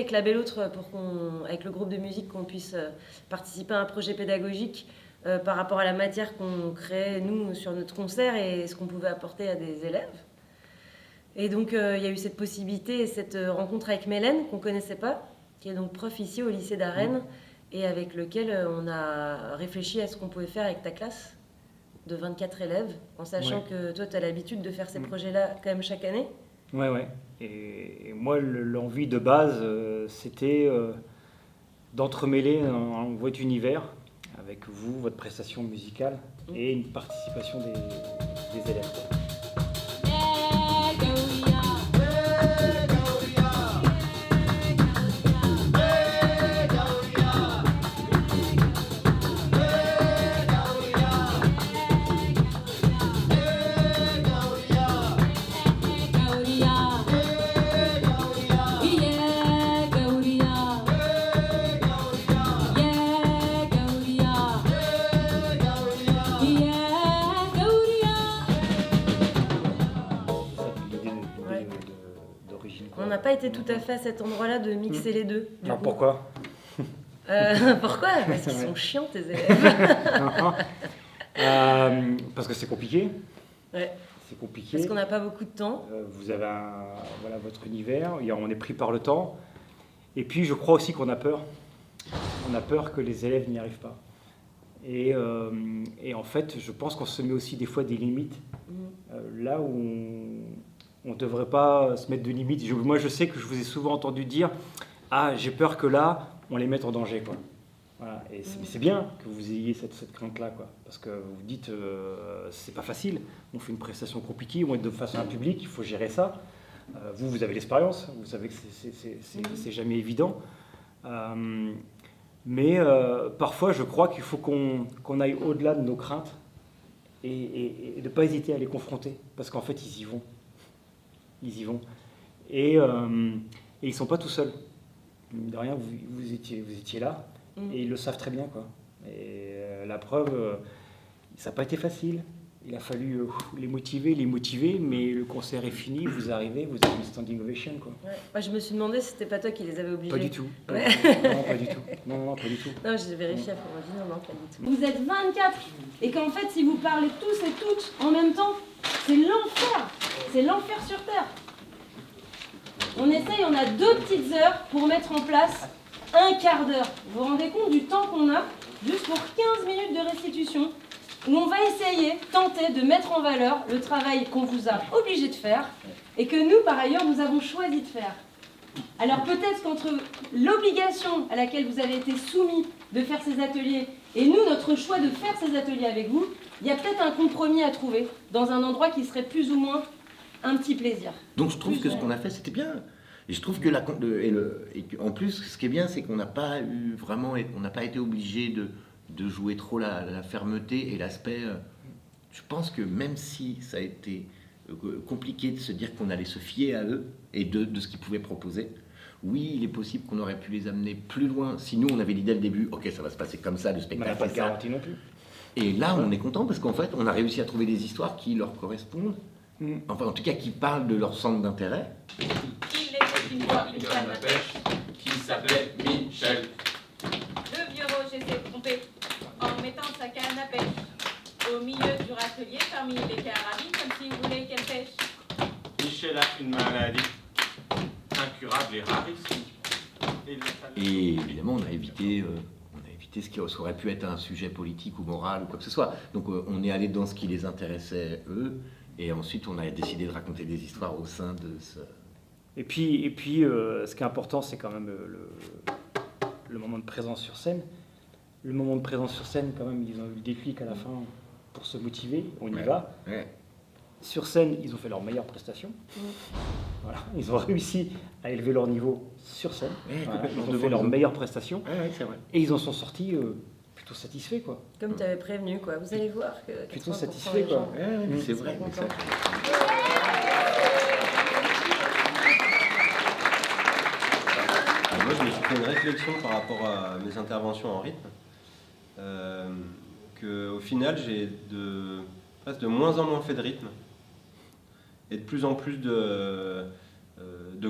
avec la Belle Autre, avec le groupe de musique, qu'on puisse participer à un projet pédagogique par rapport à la matière qu'on crée, nous, sur notre concert et ce qu'on pouvait apporter à des élèves. Et donc, il y a eu cette possibilité et cette rencontre avec Mélène, qu'on ne connaissait pas, qui est donc prof ici au lycée d'Arène, et avec lequel on a réfléchi à ce qu'on pouvait faire avec ta classe de 24 élèves, en sachant que toi, tu as l'habitude de faire ces projets-là quand même chaque année. Ouais. Et moi, l'envie de base, c'était d'entremêler un votre univers avec vous, votre prestation musicale et une participation des élèves. On n'a pas été tout à fait à cet endroit-là de mixer les deux. Alors pourquoi Pourquoi? Parce qu'ils sont chiants, tes élèves. Parce que c'est compliqué. Ouais. C'est compliqué. Parce qu'on n'a pas beaucoup de temps. Vous avez votre univers, on est pris par le temps. Et puis je crois aussi qu'on a peur. On a peur que les élèves n'y arrivent pas. Et en fait, je pense qu'on se met aussi des fois des limites. Là où on ne devrait pas se mettre de limites. Moi, je sais que je vous ai souvent entendu dire « Ah, j'ai peur que là, on les mette en danger. » quoi. Voilà. Et c'est bien que vous ayez cette crainte-là, quoi. Parce que vous vous dites c'est pas facile. On fait une prestation compliquée, on est de face à un public, il faut gérer ça. Vous avez l'expérience, vous savez que c'est jamais évident. Mais parfois, je crois qu'il faut qu'on aille au-delà de nos craintes et de ne pas hésiter à les confronter. Parce qu'en fait, ils y vont. Ils y vont. Et ils ne sont pas tout seuls. De rien, vous étiez là. Et ils le savent très bien, quoi. Et la preuve, ça n'a pas été facile. Il a fallu les motiver, mais le concert est fini, vous arrivez, vous avez une standing ovation, quoi. Ouais. Moi, je me suis demandé si c'était pas toi qui les avais obligés. Pas du tout. Ouais. Non, pas du tout. Non, pas du tout. Non, j'ai vérifié après, on m'a dit non, pas du tout. Vous êtes 24 et qu'en fait, si vous parlez tous et toutes en même temps, c'est l'enfer. C'est l'enfer sur Terre. On essaye, on a 2 petites heures pour mettre en place un quart d'heure. Vous vous rendez compte du temps qu'on a juste pour 15 minutes de restitution où on va essayer, tenter de mettre en valeur le travail qu'on vous a obligé de faire et que nous, par ailleurs, nous avons choisi de faire. Alors peut-être qu'entre l'obligation à laquelle vous avez été soumis de faire ces ateliers et nous, notre choix de faire ces ateliers avec vous, il y a peut-être un compromis à trouver dans un endroit qui serait plus ou moins un petit plaisir. Donc je trouve que ce qu'on a fait, c'était bien. Et je trouve que en plus, ce qui est bien, c'est qu'on n'a pas eu vraiment, on n'a pas été obligé de jouer trop la fermeté et l'aspect. Je pense que même si ça a été compliqué de se dire qu'on allait se fier à eux et de ce qu'ils pouvaient proposer, oui, il est possible qu'on aurait pu les amener plus loin. Si nous, on avait l'idée dès le début, ok, ça va se passer comme ça, le On n'a spectacle. pas de garantie non plus. Et là, on est content parce qu'en fait, on a réussi à trouver des histoires qui leur correspondent. Enfin, en tout cas, qui parlent de leur centre d'intérêt. Il était une fois une canne à pêche qui s'appelait Michel. Le vieux Roger s'est trompé en mettant sa canne à pêche au milieu du râtelier parmi les carabines comme s'il voulait qu'elle pêche. Michel a une maladie incurable et rarissime. Et évidemment, on a évité ce qui aurait pu être un sujet politique ou moral ou quoi que ce soit. Donc, on est allé dans ce qui les intéressait, eux. Et ensuite, on a décidé de raconter des histoires au sein de ce... Et puis ce qui est important, c'est quand même le moment de présence sur scène. Le moment de présence sur scène, quand même, ils ont eu le déclic à la fin pour se motiver. On y va. Ouais. Sur scène, ils ont fait leur meilleure prestation. Voilà. Ils ont réussi à élever leur niveau sur scène. Voilà. Ils ont fait leur meilleure prestation. C'est vrai. Et ils en sont sortis plutôt satisfaits, quoi. Comme tu avais prévenu, quoi. Vous allez voir que Plutôt 80% satisfaits, des gens- quoi. C'est vrai. contents. Exact. Moi, je me suis fait une réflexion par rapport à mes interventions en rythme, qu'au final, j'ai presque de moins en moins fait de rythme et de plus en plus de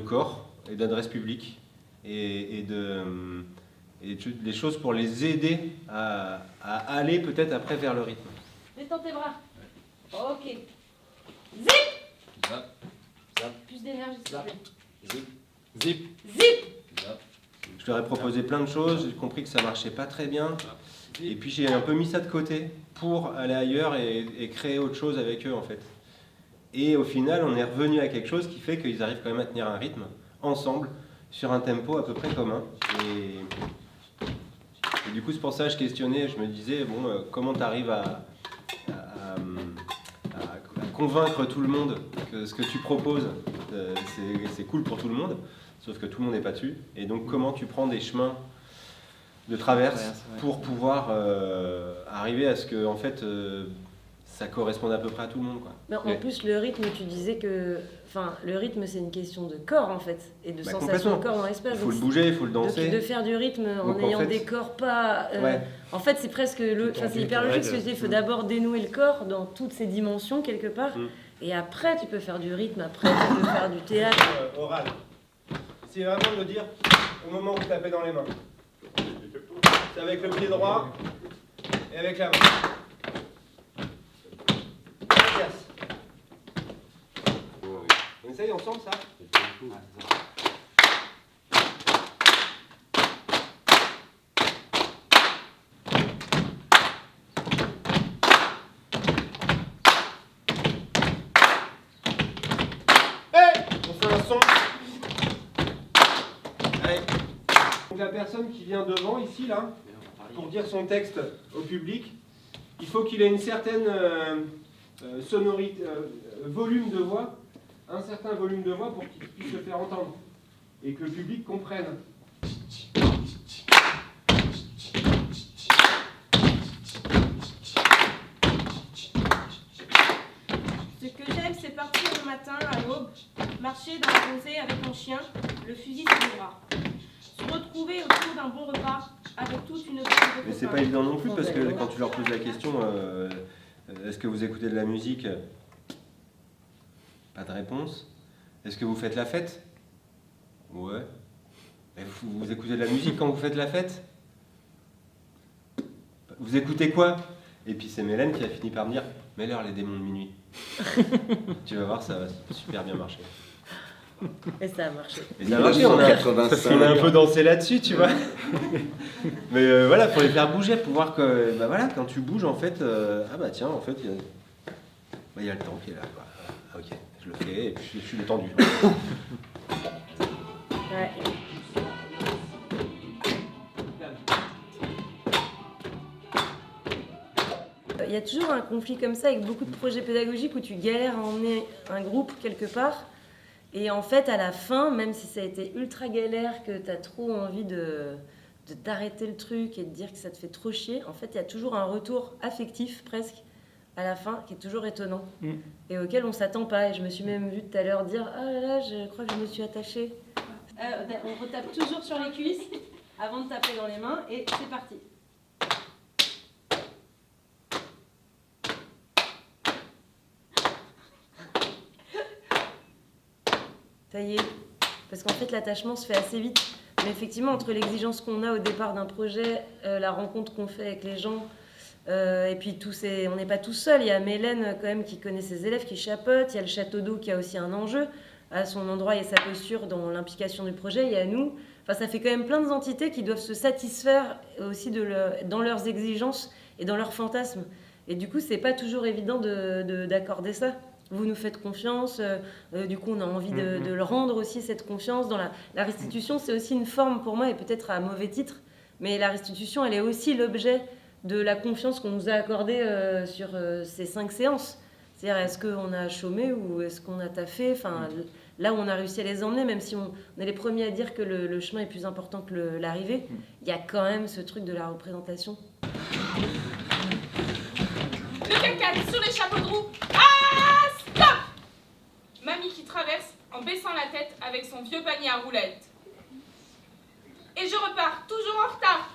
corps et d'adresse publique. et des choses pour les aider à aller peut-être après vers le rythme. Détends tes bras. Ok. Zip. Zap. Zap. Plus d'énergie, s'il te Zap. plaît. Zip. Zip. Zip. Zap. Je leur ai proposé plein de choses, j'ai compris que ça marchait pas très bien. Et puis j'ai un peu mis ça de côté pour aller ailleurs et créer autre chose avec eux en fait. Et au final, on est revenu à quelque chose qui fait qu'ils arrivent quand même à tenir un rythme ensemble sur un tempo à peu près commun. Et du coup, c'est pour ça que je questionnais, je me disais, bon, comment tu arrives à convaincre tout le monde que ce que tu proposes, c'est cool pour tout le monde, sauf que tout le monde n'est pas dessus. Et donc, comment tu prends des chemins de traverse pour pouvoir arriver à ce que, en fait, ça corresponde à peu près à tout le monde, quoi. Mais en plus, le rythme, tu disais que... Enfin, le rythme, c'est une question de corps, en fait, et de sensation de corps dans l'espace. Il faut le bouger, il faut le danser. Donc, de faire du rythme en ayant des corps pas... En fait, c'est presque... c'est hyper logique ce que je dis. Il faut d'abord dénouer le corps dans toutes ses dimensions, quelque part. Et après, tu peux faire du rythme. Après, tu peux faire du théâtre. Oral. C'est vraiment de le dire au moment où vous tapez dans les mains. C'est avec le pied droit et avec la main. On essaye ensemble ça? On fait un son. Allez. Donc la personne qui vient devant ici là, pour dire son texte au public, il faut qu'il ait une certaine sonorité, volume de voix, un certain volume de voix pour qu'il puisse se faire entendre et que le public comprenne. Ce que j'aime, c'est partir le matin à l'aube, marcher dans la rosée avec mon chien, le fusil sur le bras. Se retrouver autour d'un bon repas avec toute une bande de Mais c'est copains. pas évident non plus parce que quand tu leur poses la question, est-ce que vous écoutez de la musique? Pas de réponse. Est-ce que vous faites la fête? Ouais. Mais vous écoutez de la musique quand vous faites la fête? Vous écoutez quoi? Et puis c'est Mélène qui a fini par me dire, mets-leur les démons de minuit. Tu vas voir, ça va super bien marcher. Et ça a marché. Et ça a marché, on a un peu dansé là-dessus, tu vois. Mais voilà, pour les faire bouger, pour voir que, bah voilà, quand tu bouges, en fait, ah bah tiens, en fait, il y a le temps qui est là, quoi. Ah, ok, je le fais et puis je suis détendu. Ouais. Il y a toujours un conflit comme ça avec beaucoup de projets pédagogiques où tu galères à emmener un groupe quelque part. Et en fait, à la fin, même si ça a été ultra galère, que tu as trop envie de t'arrêter le truc et de dire que ça te fait trop chier, en fait, il y a toujours un retour affectif presque à la fin qui est toujours étonnant et auquel on s'attend pas. Et je me suis même vue tout à l'heure dire « Ah là là, je crois que je me suis attachée ». On retape toujours sur les cuisses avant de taper dans les mains et c'est parti. Ça y est, parce qu'en fait l'attachement se fait assez vite. Mais effectivement, entre l'exigence qu'on a au départ d'un projet, la rencontre qu'on fait avec les gens, et puis on n'est pas tout seul. Il y a Mélène quand même qui connaît ses élèves, qui chapeaute. Il y a le château d'eau qui a aussi un enjeu à son endroit et sa posture dans l'implication du projet. Il y a nous. Enfin, ça fait quand même plein d'entités qui doivent se satisfaire aussi dans leurs exigences et dans leurs fantasmes. Et du coup, c'est pas toujours évident d'accorder ça. Vous nous faites confiance, du coup on a envie de le rendre aussi cette confiance. Dans la restitution, c'est aussi une forme pour moi, et peut-être à mauvais titre, mais la restitution, elle est aussi l'objet de la confiance qu'on nous a accordée sur ces 5 séances. C'est-à-dire, est-ce qu'on a chômé ou est-ce qu'on a taffé? Enfin, là où on a réussi à les emmener, même si on est les premiers à dire que le chemin est plus important que l'arrivée, il y a quand même ce truc de la représentation. Le caca sur les chapeaux de roue. Ah, stop! Mamie qui traverse en baissant la tête avec son vieux panier à roulettes. Et je repars, toujours en retard.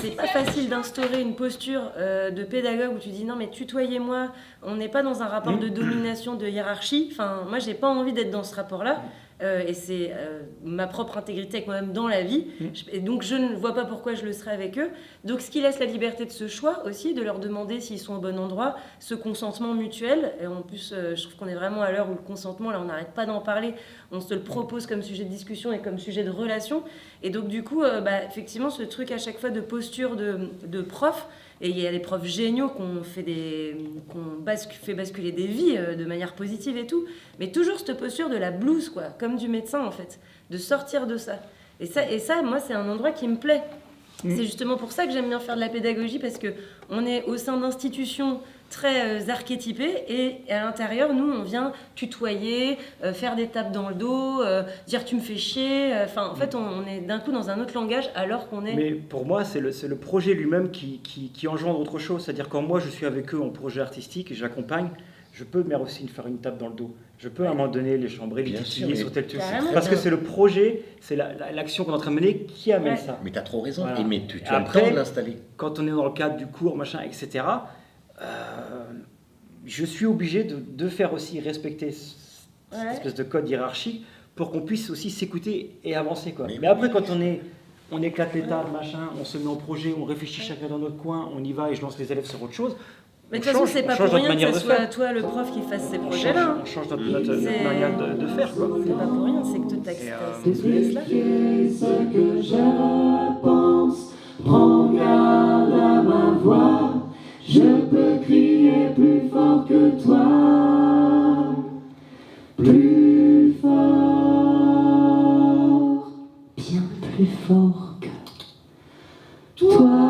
C'est pas facile d'instaurer une posture de pédagogue où tu dis non mais tutoyez-moi, on n'est pas dans un rapport de domination, de hiérarchie. Enfin, moi j'ai pas envie d'être dans ce rapport-là. et c'est ma propre intégrité avec moi-même dans la vie. Et donc je ne vois pas pourquoi je le serais avec eux. Donc ce qui laisse la liberté de ce choix aussi, de leur demander s'ils sont au bon endroit, ce consentement mutuel. Et en plus, je trouve qu'on est vraiment à l'heure où le consentement, là on n'arrête pas d'en parler, on se le propose comme sujet de discussion et comme sujet de relation. Et donc du coup, effectivement, ce truc à chaque fois de posture de prof, et il y a des profs géniaux qu'on fait fait basculer des vies de manière positive et tout, mais toujours cette posture de la blouse, quoi, comme du médecin en fait, de sortir de ça. Et ça, moi, c'est un endroit qui me plaît. C'est justement pour ça que j'aime bien faire de la pédagogie, parce qu'on est au sein d'institutions très archétypées, et à l'intérieur, nous, on vient tutoyer, faire des tapes dans le dos, dire tu me fais chier. En fait, on est d'un coup dans un autre langage, alors qu'on est... Mais pour moi, c'est le projet lui-même qui engendre autre chose. C'est-à-dire quand moi, je suis avec eux en projet artistique et j'accompagne, je peux aussi faire une tape dans le dos. Je peux à un moment donné les chambrer, les titiller sur tel truc. Parce que c'est le projet, c'est l'action qu'on est en train de mener qui amène ça. Mais tu as trop raison. Voilà. Et mais tu as le Après, temps de l'installer. Quand on est dans le cadre du cours, machin, etc., je suis obligé de faire aussi respecter cette espèce de code hiérarchique pour qu'on puisse aussi s'écouter et avancer, quoi. Mais après, quand on éclate les tables, machin, on se met en projet, on réfléchit chacun dans notre coin, on y va et je lance les élèves sur autre chose. Mais de toute façon, c'est pas pour rien que ce soit toi le prof qui fasse ces projets-là. On change notre manière de faire, quoi. C'est pas pour rien, c'est que toi, t'as ce là. Ce que je pense, prends garde à ma voix. Je peux crier plus fort que toi, plus fort, bien plus fort que toi.